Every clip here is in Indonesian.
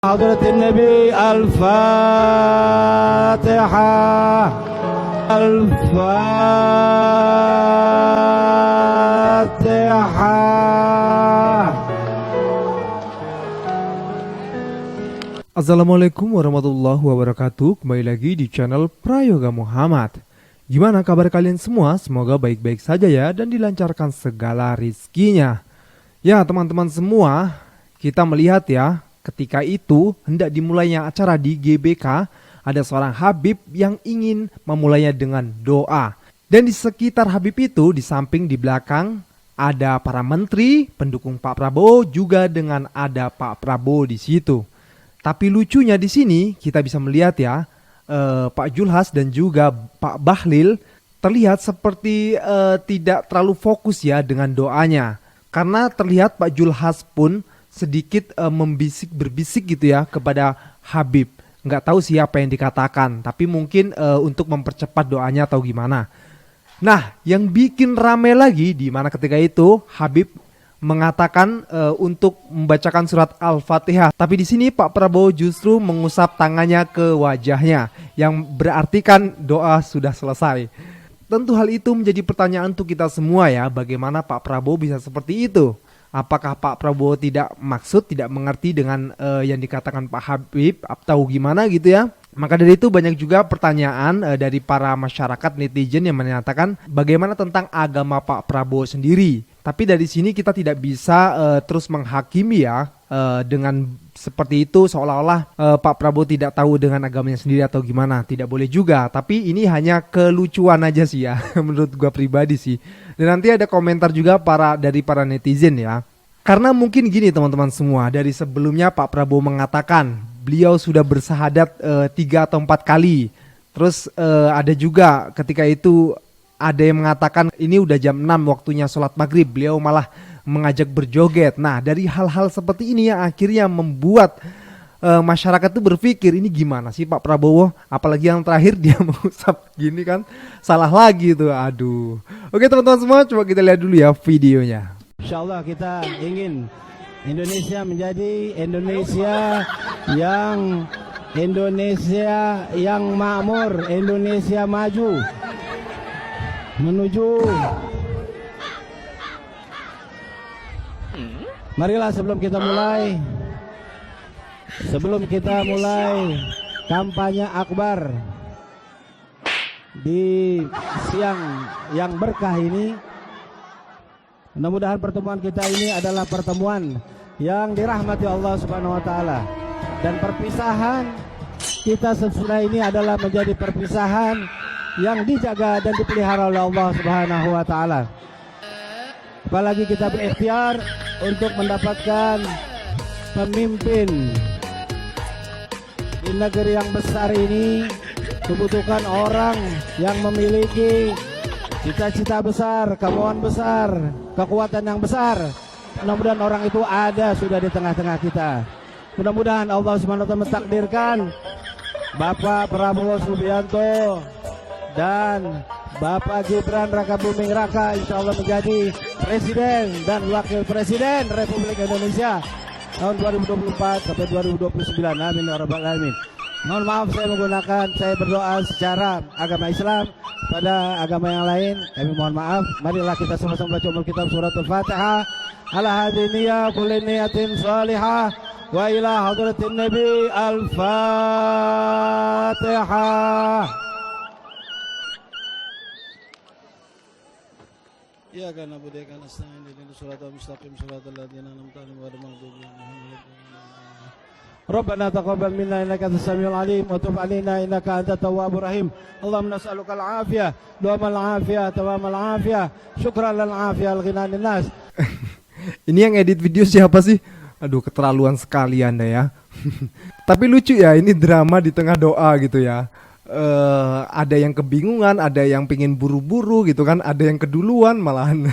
حضرة النبي الفاتحة الفاتحة. Assalamualaikum warahmatullahi wabarakatuh. Kembali lagi di channel Prayoga Muhammad. Gimana kabar kalian semua? Semoga baik-baik saja ya dan dilancarkan segala rizkinya. Ya teman-teman semua, kita melihat ya, ketika itu hendak dimulainya acara di GBK, ada seorang Habib yang ingin memulainya dengan doa. Dan di sekitar Habib itu, di samping di belakang ada para menteri, pendukung Pak Prabowo, juga dengan ada Pak Prabowo di situ. Tapi lucunya di sini kita bisa melihat ya, Pak Julhas dan juga Pak Bahlil terlihat seperti tidak terlalu fokus ya dengan doanya. Karena terlihat Pak Julhas pun sedikit berbisik gitu ya kepada Habib. Nggak tahu siapa yang dikatakan, tapi mungkin untuk mempercepat doanya atau gimana. Nah, yang bikin rame lagi di mana ketika itu Habib mengatakan untuk membacakan surat Al-Fatihah. Tapi di sini Pak Prabowo justru mengusap tangannya ke wajahnya, yang berarti kan doa sudah selesai. Tentu hal itu menjadi pertanyaan untuk kita semua ya, bagaimana Pak Prabowo bisa seperti itu? Apakah Pak Prabowo tidak mengerti dengan yang dikatakan Pak Habib atau gimana gitu ya? Maka dari itu banyak juga pertanyaan dari para masyarakat netizen yang menyatakan bagaimana tentang agama Pak Prabowo sendiri. Tapi dari sini kita tidak bisa terus menghakimi ya dengan seperti itu seolah-olah Pak Prabowo tidak tahu dengan agamanya sendiri atau gimana. Tidak boleh juga, tapi ini hanya kelucuan aja sih ya menurut gua pribadi sih. Dan nanti ada komentar juga dari para netizen ya. Karena mungkin gini teman-teman semua, dari sebelumnya Pak Prabowo mengatakan beliau sudah bersahadat 3 atau 4 kali. Terus ada juga ketika itu ada yang mengatakan ini udah jam 6 waktunya sholat maghrib, beliau malah mengajak berjoget. Nah dari hal-hal seperti ini yang akhirnya membuat masyarakat tuh berpikir ini gimana sih Pak Prabowo. Apalagi yang terakhir dia mengusap gini kan, salah lagi tuh, aduh. Oke teman-teman semua, coba kita lihat dulu ya videonya. Insyaallah kita ingin Indonesia menjadi Indonesia yang makmur, Indonesia maju menuju. Marilah sebelum kita mulai kampanye akbar di siang yang berkah ini, mudah-mudahan pertemuan kita ini adalah pertemuan yang dirahmati Allah Subhanahu wa taala, dan perpisahan kita sesudah ini adalah menjadi perpisahan yang dijaga dan dipelihara oleh Allah Subhanahu wa taala. Apalagi kita berikhtiar untuk mendapatkan pemimpin di negeri yang besar ini, dibutuhkan orang yang memiliki cita-cita besar, kemauan besar, kekuatan yang besar. Mudah-mudahan orang itu ada sudah di tengah-tengah kita. Mudah-mudahan Allah Subhanahu wa taala mentakdirkan Bapak Prabowo Subianto dan Bapak Gibran Rakabuming Raka insyaallah menjadi Presiden dan Wakil Presiden Republik Indonesia tahun 2024 sampai 2029. Amin ya rabbal alamin. Mohon maaf saya berdoa secara agama Islam, pada agama yang lain kami mohon maaf. Marilah kita sama-sama baca kitab surat Al-Fatihah. Ala hadiniya kulli niyatin salihah wa ila hadratin nabi Al-Fatihah. Ya kana budaya kana sa'in di surat al-mustaqim surat alladziina an'amta 'alaihim ghairil maghdubi 'alaihim. Rabbana taqabbal minna innaka antas samiul 'alim wa tub 'alaina innaka antat tawwabur rahim. Allahumma nas'aluka al-'afiyah, dawamal 'afiyah, tawamal 'afiyah. Syukran lil 'afiyah al-ghina lin-nas. Ini yang edit video siapa sih? Aduh, keterlaluan sekali Anda ya. Tapi lucu ya, ini drama di tengah doa gitu ya. Ada yang kebingungan, ada yang pengen buru-buru gitu kan, ada yang keduluan malahan.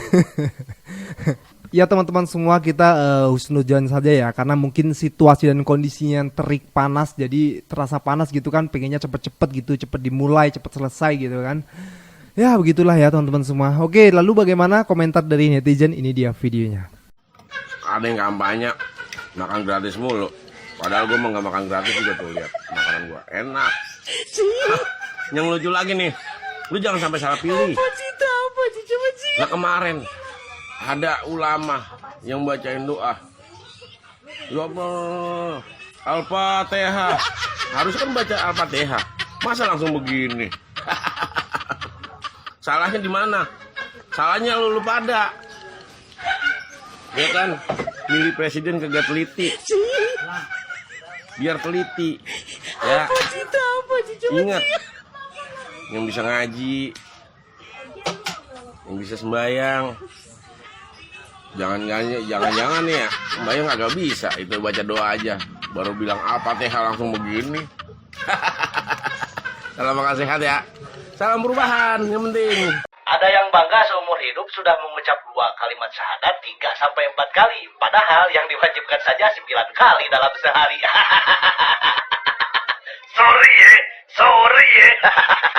Ya teman-teman semua, kita husnudzon saja ya, karena mungkin situasi dan kondisinya yang terik panas, jadi terasa panas gitu kan, pengennya cepet-cepet gitu, cepet dimulai, cepet selesai gitu kan. Ya begitulah ya teman-teman semua. Oke, lalu bagaimana komentar dari netizen? Ini dia videonya. Ada yang kampanye makan gratis mulu, Padahal gue mah gak makan gratis juga tuh, lihat makanan gue enak. Yang lucu lagi nih, lu jangan sampai salah pilih. Nah kemarin ada ulama yang bacain doa, ya Allah, Al-Fatihah. Harus kan baca Al-Fatihah. Masa langsung begini? Salahnya di mana? Salahnya lu pada. Ya kan, milih presiden kagak teliti. Biar teliti. Ya. Ingat, yang bisa ngaji, yang bisa sembahyang. Jangan nih ya, sembahyang agak bisa. Itu baca doa aja, baru bilang Al-Fatihah langsung begini. Salam makan sehat ya. Salam perubahan, yang penting. Ada yang bangga seumur hidup sudah mengucap 2 kalimat syahadat 3-4 kali. Padahal yang diwajibkan saja 9 kali dalam sehari. Sorry ya.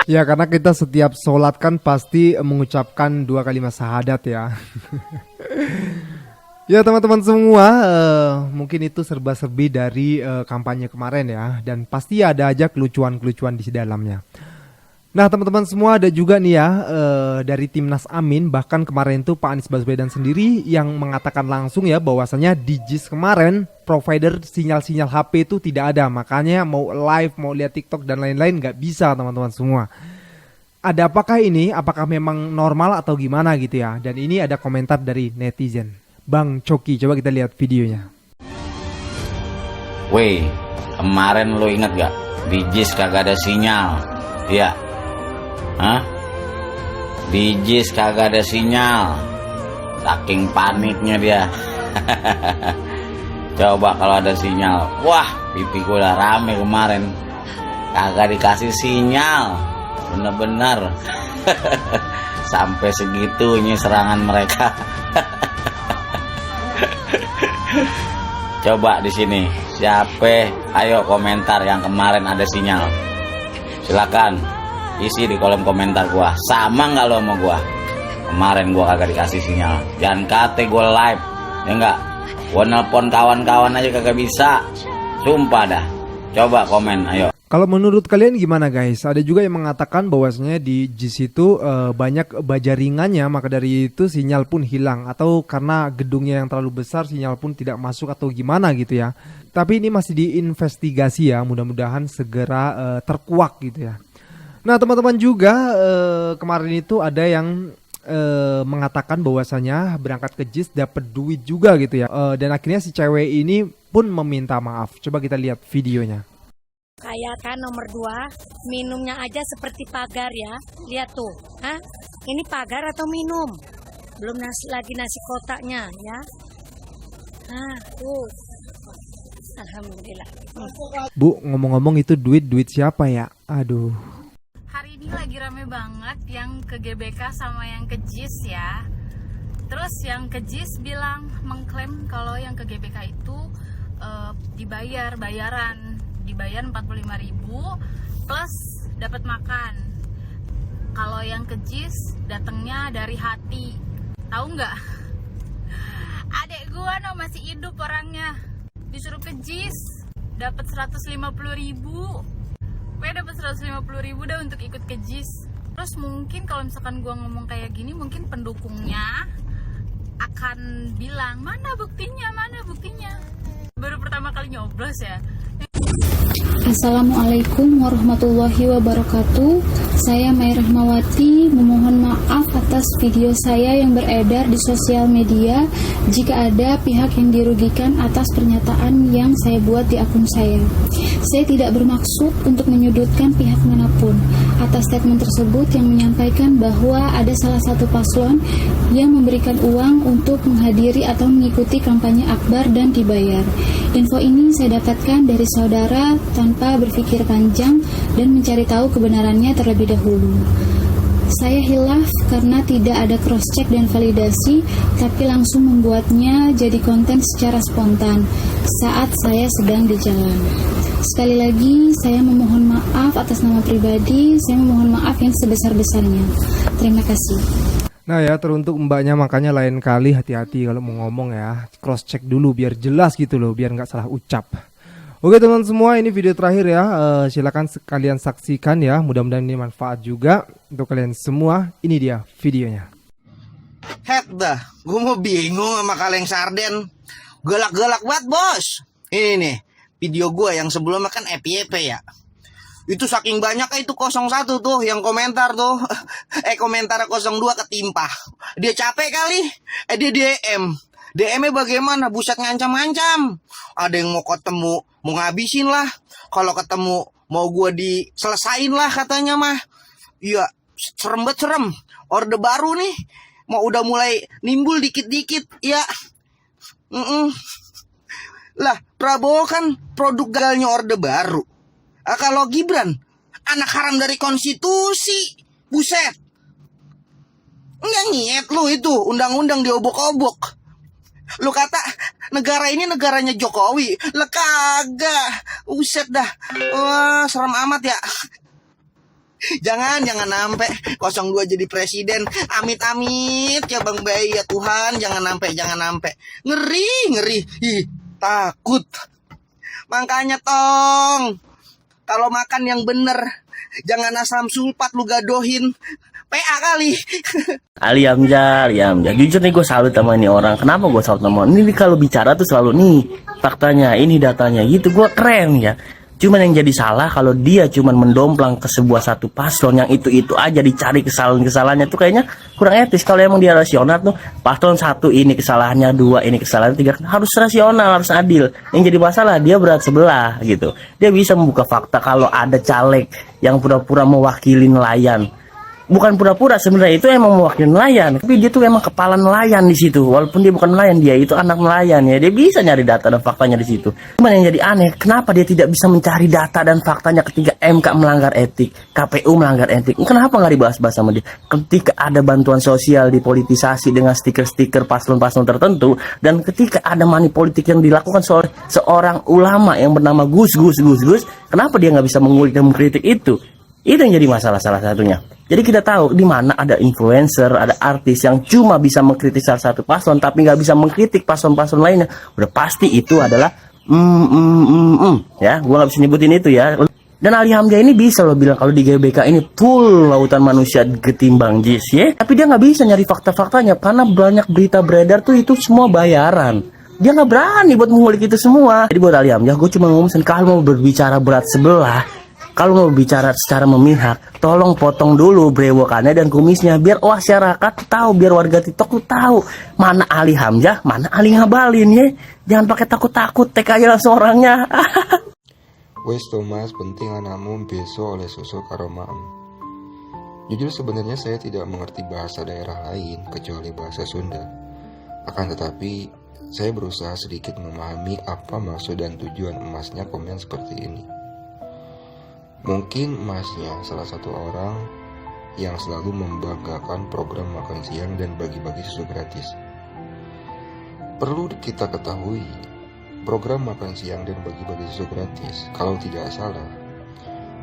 Ya karena kita setiap sholat kan pasti mengucapkan 2 kalimat syahadat ya. Ya teman-teman semua, mungkin itu serba-serbi dari kampanye kemarin ya. Dan pasti ada aja kelucuan-kelucuan di dalamnya. Nah teman-teman semua, ada juga nih ya dari Timnas Amin. Bahkan kemarin tuh Pak Anies Baswedan sendiri yang mengatakan langsung ya bahwasanya di JIS kemarin provider sinyal-sinyal HP itu tidak ada. Makanya mau live, mau lihat TikTok dan lain-lain nggak bisa teman-teman semua. Ada apakah ini? Apakah memang normal atau gimana gitu ya? Dan ini ada komentar dari netizen. Bang Coki, coba kita lihat videonya. Weh, kemarin lo inget gak? Di JIS kagak ada sinyal. Iya. Hah? Di JIS kagak ada sinyal. Saking paniknya dia. Coba kalau ada sinyal. Wah, pipi gue udah rame kemarin. Kagak dikasih sinyal. Bener-bener. Sampai segitunya serangan mereka. Coba di sini siapa? Ayo komentar yang kemarin ada sinyal. Silakan isi di kolom komentar gua. Sama nggak lo sama gua? Kemarin gua kagak dikasih sinyal. Jangan kate gua live, ya enggak? Gua nelpon kawan-kawan aja kagak bisa. Sumpah dah. Coba komen, ayo. Kalau menurut kalian gimana guys? Ada juga yang mengatakan bahwasanya di JIS itu banyak baja ringannya, maka dari itu sinyal pun hilang. Atau karena gedungnya yang terlalu besar sinyal pun tidak masuk atau gimana gitu ya. Tapi ini masih diinvestigasi ya, mudah-mudahan segera terkuak gitu ya. Nah teman-teman juga kemarin itu ada yang mengatakan bahwasanya berangkat ke JIS dapat duit juga gitu ya. Dan akhirnya si cewek ini pun meminta maaf. Coba kita lihat videonya. Kayak kan nomor 2, minumnya aja seperti pagar ya. Lihat tuh, hah? Ini pagar atau minum? Belum lagi nasi kotaknya ya. Tuh. Alhamdulillah. Bu, ngomong-ngomong itu duit siapa ya? Aduh. Hari ini lagi rame banget yang ke GBK sama yang ke JIS ya. Terus yang ke JIS bilang mengklaim kalau yang ke GBK itu bayaran 45.000 plus dapat makan. Kalau yang ke JIS datangnya dari hati. Tahu nggak? Adek gua masih hidup orangnya. Disuruh ke JIS dapat 150.000. Gue dapat 150.000 dah untuk ikut ke JIS. Terus mungkin kalau misalkan gua ngomong kayak gini, mungkin pendukungnya akan bilang, mana buktinya? Baru pertama kali nyoblos ya. Assalamualaikum warahmatullahi wabarakatuh. Saya Mai Rahmawati memohon maaf atas video saya yang beredar di sosial media jika ada pihak yang dirugikan atas pernyataan yang saya buat di akun saya. Saya tidak bermaksud untuk menyudutkan pihak manapun atas statement tersebut yang menyampaikan bahwa ada salah satu paslon yang memberikan uang untuk menghadiri atau mengikuti kampanye akbar dan dibayar. Info ini saya dapatkan dari saudara tanpa berpikir panjang dan mencari tahu kebenarannya terlebih dahulu. Saya hilaf karena tidak ada cross check dan validasi, tapi langsung membuatnya jadi konten secara spontan saat saya sedang di jalan. Sekali lagi saya memohon maaf atas nama pribadi, saya memohon maaf yang sebesar-besarnya. Terima kasih. Nah ya, teruntuk mbaknya, makanya lain kali hati-hati kalau mau ngomong ya, cross check dulu biar jelas gitu loh, biar nggak salah ucap. Oke teman semua, ini video terakhir ya. Silakan kalian saksikan ya. Mudah-mudahan ini manfaat juga untuk kalian semua. Ini dia videonya. Head dah, gue mau bingung sama kaleng sarden. Galak-galak banget bos. Ini nih, video gue yang sebelumnya kan FYP ya. Itu saking banyaknya itu 01 tuh yang komentar tuh. Komentar 02 ketimpa. Dia capek kali. Dia DM. DM-nya bagaimana? Buset ngancam-ngancam. Ada yang mau ketemu, mau ngabisin lah. Kalau ketemu, mau gue diselesain lah katanya mah. Iya, serem banget serem. Orde baru nih. Mau udah mulai nimbul dikit-dikit. Ya. Lah, Prabowo kan produk gagalnya Orde Baru. Kalau Gibran, anak haram dari konstitusi. Buset. Enggak nyet lu itu, undang-undang diobok-obok. Lu kata negara ini negaranya Jokowi. Lah kagak. Buset dah. Wah, serem amat ya. Jangan nampe 02 jadi presiden. Amit-amit ya Bang Bayi ya Tuhan. Jangan nampe. Ngeri. Ih, takut. Makanya tong, kalau makan yang bener, jangan asam sulfat lu gadohin. PA kali. Ali Hamzah. Jujur nih gue salut sama ini orang. Kenapa gue salut sama ini? Kalau bicara tuh selalu nih faktanya, ini datanya gitu. Gue keren ya. Cuman yang jadi salah kalau dia cuman mendomplang ke sebuah satu paslon yang itu aja dicari kesalahannya tuh kayaknya kurang etis. Kalau emang dia rasional tuh paslon 1 ini kesalahannya, 2 ini kesalahannya, 3 harus rasional, harus adil. Yang jadi masalah dia berat sebelah gitu. Dia bisa membuka fakta kalau ada caleg yang pura-pura mewakili nelayan. Bukan pura-pura, sebenarnya itu emang mewakili nelayan, tapi dia tuh emang kepala nelayan di situ. Walaupun dia bukan nelayan, dia itu anak nelayan ya. Dia bisa nyari data dan faktanya di situ. Cuman yang jadi aneh, kenapa dia tidak bisa mencari data dan faktanya ketika MK melanggar etik, KPU melanggar etik? Kenapa nggak dibahas-bahas sama dia? Ketika ada bantuan sosial dipolitisasi dengan stiker-stiker paslon-paslon tertentu, dan ketika ada money politik yang dilakukan oleh seorang ulama yang bernama Gus, kenapa dia nggak bisa mengulik dan mengkritik itu? Itu yang jadi masalah salah satunya. Jadi kita tahu di mana ada influencer, ada artis yang cuma bisa mengkritik salah satu paslon tapi nggak bisa mengkritik paslon-paslon lainnya. Udah pasti itu adalah ya, gua nggak bisa nyebutin itu ya. Dan Ali Hamzah ini bisa lo bilang kalau di GBK ini full lautan manusia ketimbang jis ya. Tapi dia nggak bisa nyari fakta-faktanya karena banyak berita beredar tuh itu semua bayaran. Dia nggak berani buat mengulik itu semua. Jadi buat Ali Hamzah, gue cuma ngomong kalau mau berbicara berat sebelah, kalau mau bicara secara memihak, tolong potong dulu brewokannya dan kumisnya biar masyarakat tahu, biar warga TikTok tuh tahu mana Ali Hamzah, mana Ali Ngabalin ya. Jangan pakai takut-takut, tek aja langsung orangnya. Wes Thomas penting anakmu besok oleh sosok karomaem. Jujur sebenarnya saya tidak mengerti bahasa daerah lain kecuali bahasa Sunda. Akan tetapi saya berusaha sedikit memahami apa maksud dan tujuan emasnya komen seperti ini. Mungkin emasnya salah satu orang yang selalu membanggakan program makan siang dan bagi-bagi susu gratis. Perlu kita ketahui, program makan siang dan bagi-bagi susu gratis, kalau tidak salah,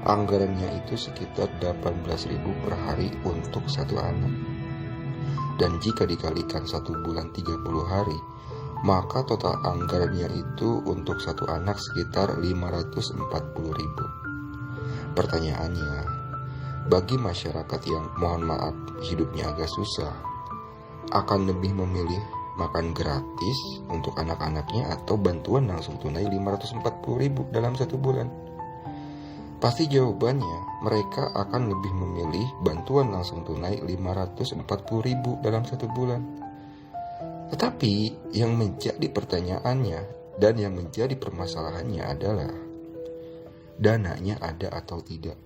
anggarannya itu sekitar 18.000 per hari untuk satu anak. Dan jika dikalikan 1 bulan 30 hari, maka total anggarannya itu untuk satu anak sekitar 540.000. Pertanyaannya, bagi masyarakat yang mohon maaf hidupnya agak susah, akan lebih memilih makan gratis untuk anak-anaknya atau bantuan langsung tunai 540.000 dalam 1 bulan? Pasti jawabannya mereka akan lebih memilih bantuan langsung tunai 540.000 dalam 1 bulan. Tetapi yang menjadi pertanyaannya dan yang menjadi permasalahannya adalah dananya ada atau tidak.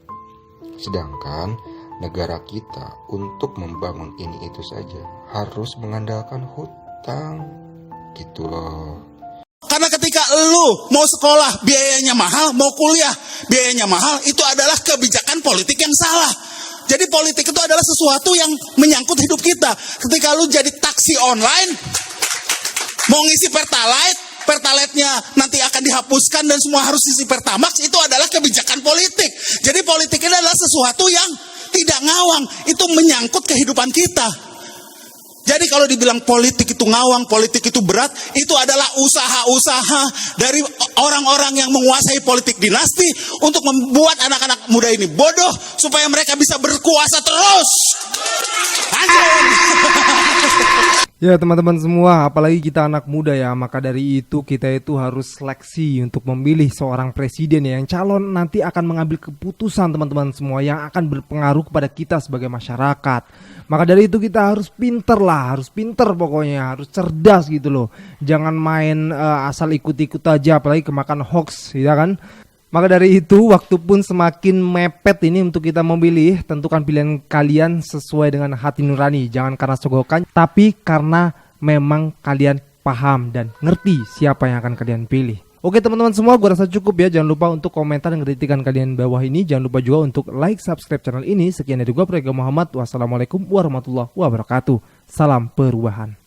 Sedangkan negara kita untuk membangun ini itu saja harus mengandalkan hutang gitu loh. Karena ketika lu mau sekolah biayanya mahal, mau kuliah biayanya mahal, itu adalah kebijakan politik yang salah. Jadi politik itu adalah sesuatu yang menyangkut hidup kita. Ketika lu jadi taksi online, mau ngisi Pertalite-nya nanti akan dihapuskan dan semua harus isi Pertamax, itu adalah kebijakan politik. Jadi politik ini adalah sesuatu yang tidak ngawang, itu menyangkut kehidupan kita. Jadi kalau dibilang politik itu ngawang, politik itu berat, itu adalah usaha-usaha dari orang-orang yang menguasai politik dinasti untuk membuat anak-anak muda ini bodoh supaya mereka bisa berkuasa terus. Anjing. Ya teman-teman semua, apalagi kita anak muda ya, maka dari itu kita itu harus seleksi untuk memilih seorang presiden ya, yang calon nanti akan mengambil keputusan teman-teman semua yang akan berpengaruh kepada kita sebagai masyarakat. Maka dari itu kita harus pinter lah, harus pinter pokoknya, harus cerdas gitu loh. Jangan main asal ikut-ikut aja, apalagi kemakan hoax ya kan. Maka dari itu waktu pun semakin mepet ini untuk kita memilih. Tentukan pilihan kalian sesuai dengan hati nurani. Jangan karena sogokan, tapi karena memang kalian paham dan ngerti siapa yang akan kalian pilih. Oke teman-teman semua, gue rasa cukup ya. Jangan lupa untuk komentar dan kritikan kalian bawah ini. Jangan lupa juga untuk like, subscribe channel ini. Sekian dari gue, Prayoga Muhammad. Wassalamualaikum warahmatullahi wabarakatuh. Salam perubahan.